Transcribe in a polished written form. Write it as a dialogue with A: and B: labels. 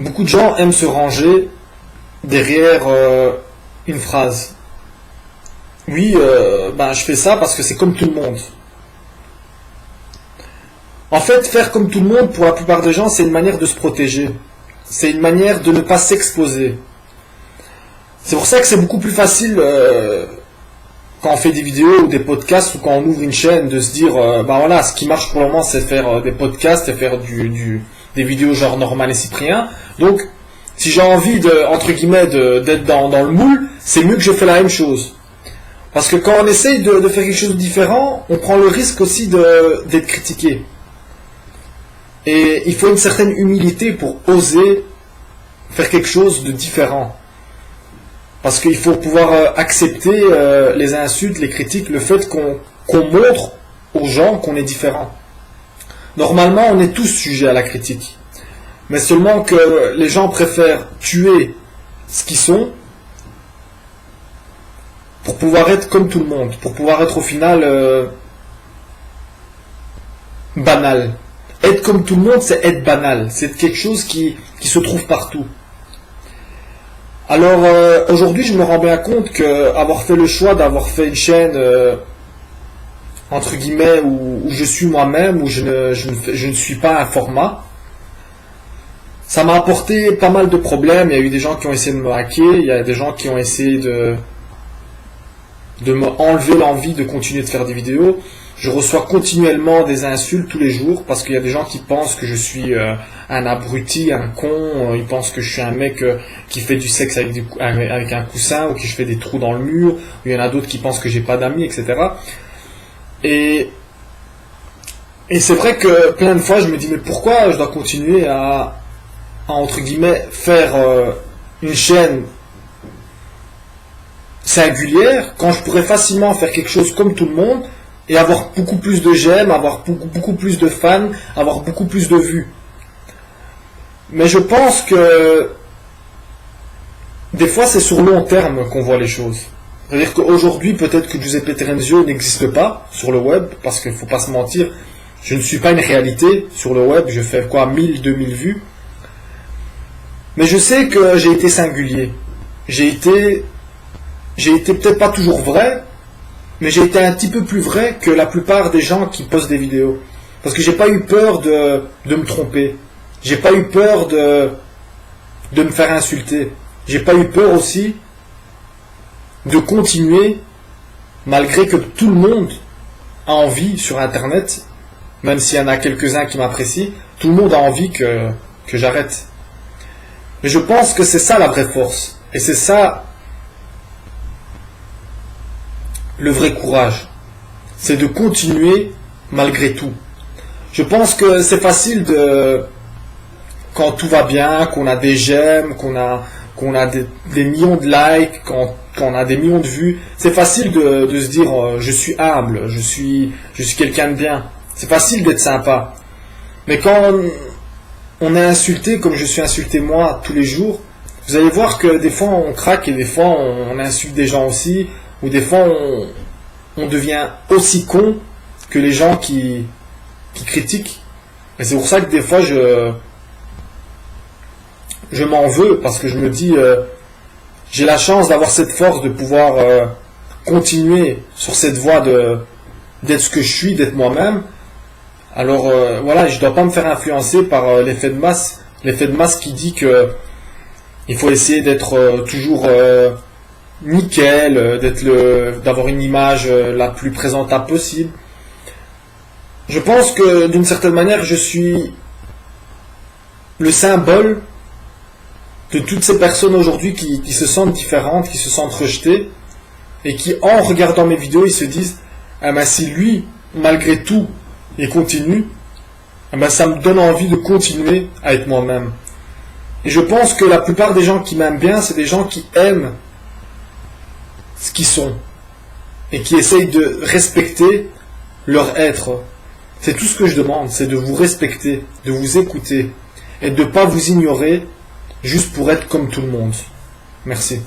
A: Beaucoup de gens aiment se ranger derrière une phrase. Oui, je fais ça parce que c'est comme tout le monde. En fait, faire comme tout le monde, pour la plupart des gens, c'est une manière de se protéger. C'est une manière de ne pas s'exposer. C'est pour ça que c'est beaucoup plus facile quand on fait des vidéos ou des podcasts ou quand on ouvre une chaîne de se dire ce qui marche pour le moment c'est faire des podcasts et faire des vidéos genre Norman et Cyprien. Donc si j'ai envie entre guillemets d'être dans le moule, c'est mieux que je fais la même chose. Parce que quand on essaye de faire quelque chose de différent, on prend le risque aussi d'être critiqué. Et il faut une certaine humilité pour oser faire quelque chose de différent. Parce qu'il faut pouvoir accepter les insultes, les critiques, le fait qu'on montre aux gens qu'on est différent. Normalement, on est tous sujets à la critique. Mais seulement que les gens préfèrent tuer ce qu'ils sont pour pouvoir être comme tout le monde, pour pouvoir être au final banal. Être comme tout le monde, c'est être banal. C'est quelque chose qui se trouve partout. Alors aujourd'hui, je me rends bien compte qu'avoir fait le choix d'avoir fait une chaîne entre guillemets où je suis moi-même, où je ne suis pas un format, ça m'a apporté pas mal de problèmes. Il y a eu des gens qui ont essayé de me hacker, il y a des gens qui ont essayé de me enlever l'envie de continuer de faire des vidéos. Je reçois continuellement des insultes tous les jours parce qu'il y a des gens qui pensent que je suis un abruti, un con, ils pensent que je suis un mec qui fait du sexe avec un coussin ou que je fais des trous dans le mur, ou il y en a d'autres qui pensent que j'ai pas d'amis, etc. Et c'est vrai que plein de fois je me dis mais pourquoi je dois continuer à entre guillemets faire une chaîne singulière quand je pourrais facilement faire quelque chose comme tout le monde et avoir beaucoup plus de j'aime, avoir beaucoup plus de fans, avoir beaucoup plus de vues. Mais je pense que des fois c'est sur long terme qu'on voit les choses. C'est-à-dire qu'aujourd'hui peut-être que Giuseppe Terenzio n'existe pas sur le web, parce qu'il ne faut pas se mentir, je ne suis pas une réalité sur le web, je fais 1000, 2000 vues. Mais je sais que j'ai été singulier. J'ai été peut-être pas toujours vrai, mais j'ai été un petit peu plus vrai que la plupart des gens qui postent des vidéos. Parce que j'ai pas eu peur de me tromper. J'ai pas eu peur de me faire insulter. J'ai pas eu peur aussi de continuer, malgré que tout le monde a envie sur Internet, même s'il y en a quelques-uns qui m'apprécient, tout le monde a envie que j'arrête. Mais je pense que c'est ça la vraie force. Et c'est ça le vrai courage. C'est de continuer malgré tout. Je pense que c'est facile quand tout va bien, qu'on a des j'aime, qu'on a des millions de likes, quand on a des millions de vues, c'est facile de se dire je suis humble, je suis quelqu'un de bien. C'est facile d'être sympa. Mais quand on est insulté comme je suis insulté moi tous les jours, vous allez voir que des fois on craque et des fois on insulte des gens aussi, ou des fois on devient aussi con que les gens qui critiquent. Et c'est pour ça que des fois je m'en veux, parce que je me dis j'ai la chance d'avoir cette force de pouvoir continuer sur cette voie d'être ce que je suis, d'être moi-même. Alors voilà, je ne dois pas me faire influencer par l'effet de masse qui dit que il faut essayer d'être toujours nickel, d'avoir une image la plus présentable possible. Je pense que d'une certaine manière je suis le symbole de toutes ces personnes aujourd'hui qui se sentent différentes, qui se sentent rejetées, et qui en regardant mes vidéos ils se disent ah ben si lui malgré tout il continue, ah ben ça me donne envie de continuer à être moi-même. Et je pense que la plupart des gens qui m'aiment bien, c'est des gens qui aiment ce qu'ils sont et qui essayent de respecter leur être. C'est tout ce que je demande, c'est de vous respecter, de vous écouter et de ne pas vous ignorer juste pour être comme tout le monde. Merci.